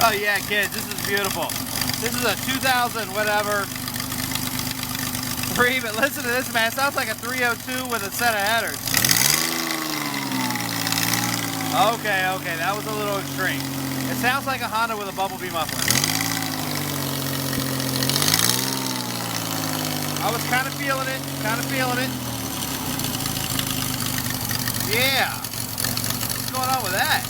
Oh yeah, kids, this is beautiful. This is a 2000 whatever 3, but listen to this, man. It sounds like a 302 with a set of headers. Okay, that was a little extreme. It sounds like a Honda with a bumblebee muffler. I was kind of feeling it, Yeah. What's going on with that?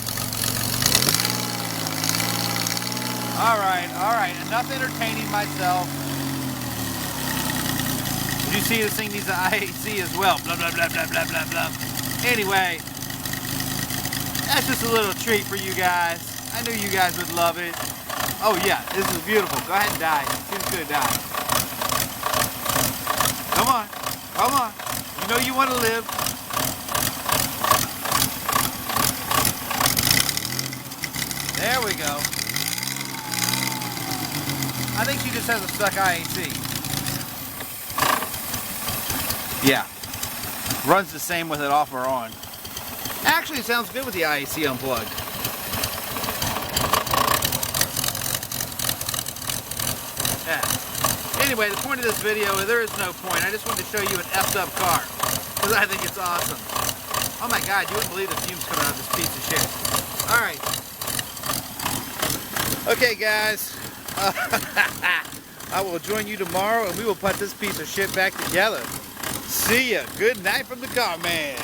Alright, enough entertaining myself. Did you see this thing needs an IAC as well? Blah, blah, blah, blah, blah, blah, blah. Anyway, that's just a little treat for you guys. I knew you guys would love it. Oh yeah, this is beautiful. Go ahead and die. Seems good to die. Come on. You know you want to live. There we go. I think she just has a stuck IAC. Yeah. Runs the same with it off or on. Actually, it sounds good with the IAC unplugged. Yeah. Anyway, the point of this video, there is no point. I just wanted to show you an effed up car. Because I think it's awesome. Oh my god, you wouldn't believe the fumes coming out of this piece of shit. Alright. Okay guys. I will join you tomorrow and we will put this piece of shit back together. See ya. Good night from the car man.